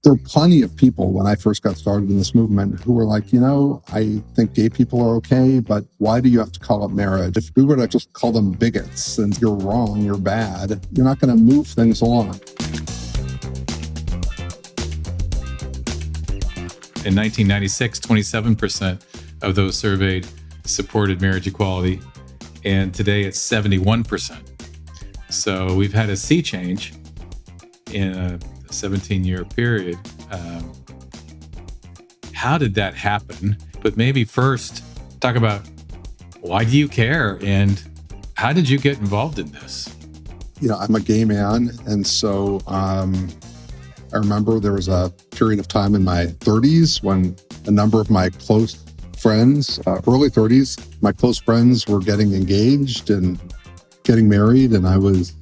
There were plenty of people when I first got started in this movement who were like, I think gay people are okay, but why do you have to call it marriage? If we were to just call them bigots and you're wrong, you're bad, you're not going to move things along. In 1996, 27% of those surveyed supported marriage equality, and today it's 71%. So we've had a sea change in a 17-year period. How did that happen? But maybe first talk about, why do you care and how did you get involved in this? I'm a gay man, and so I remember there was a period of time in my 30s when a number of my close friends, early 30s, my close friends were getting engaged and getting married, and I was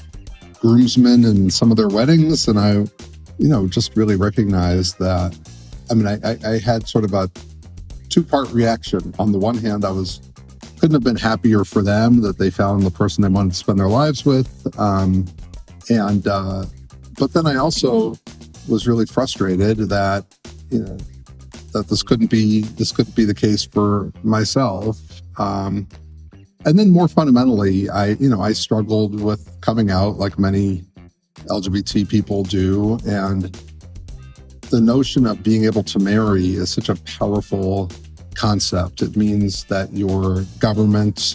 groomsman in some of their weddings, and I just really recognized that. I had sort of a two-part reaction. On the one hand, couldn't have been happier for them that they found the person they wanted to spend their lives with. But then I also was really frustrated that, that this couldn't be the case for myself. And then more fundamentally, I struggled with coming out like many LGBT people do. And the notion of being able to marry is such a powerful concept. It means that your government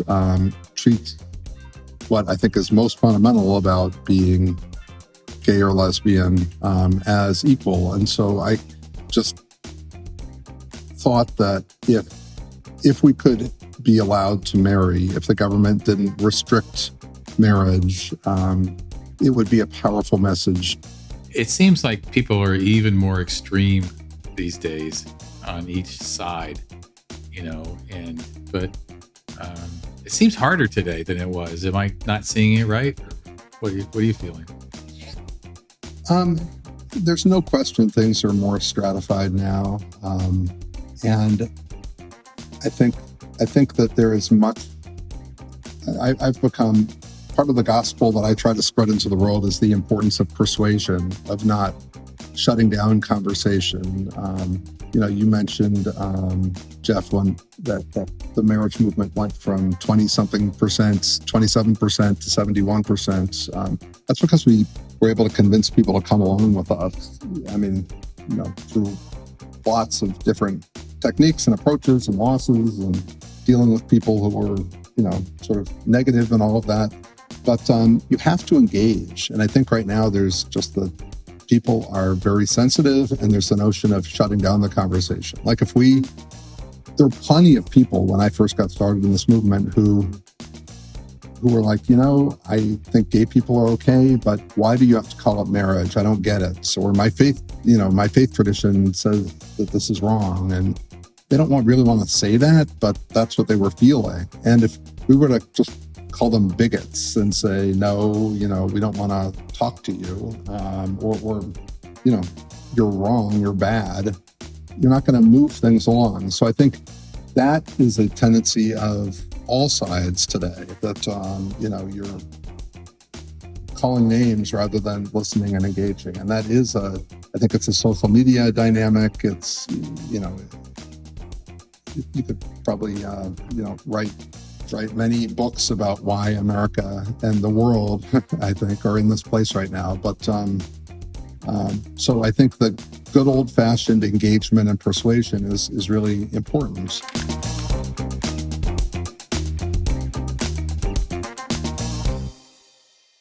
treats what I think is most fundamental about being gay or lesbian as equal. And so I just thought that if we could be allowed to marry, if the government didn't restrict marriage, it would be a powerful message. It seems like people are even more extreme these days on each side, but it seems harder today than it was. Am I not seeing it right? What are you feeling? There's no question things are more stratified now. And I think that there is much, I've become, part of the gospel that I try to spread into the world is the importance of persuasion, of not shutting down conversation. You mentioned, Jeff, that the marriage movement went from 20-something percent, 27% to 71%. That's because we were able to convince people to come along with us. Through lots of different techniques and approaches and losses and dealing with people who were, sort of negative and all of that. But you have to engage. And I think right now there's just people are very sensitive, and there's the notion of shutting down the conversation. Like there were plenty of people when I first got started in this movement who were like, I think gay people are okay, but why do you have to call it marriage? I don't get it. Or my faith tradition says that this is wrong. And they don't really want to say that, but that's what they were feeling. And if we were to just call them bigots and say, no, we don't want to talk to you, or you're wrong, you're bad, you're not going to move things along. So I think that is a tendency of all sides today, that, you're calling names rather than listening and engaging. And that is I think it's a social media dynamic. It's, you could probably, write many books about why America and the world, I think, are in this place right now. But so I think that good old-fashioned engagement and persuasion is really important.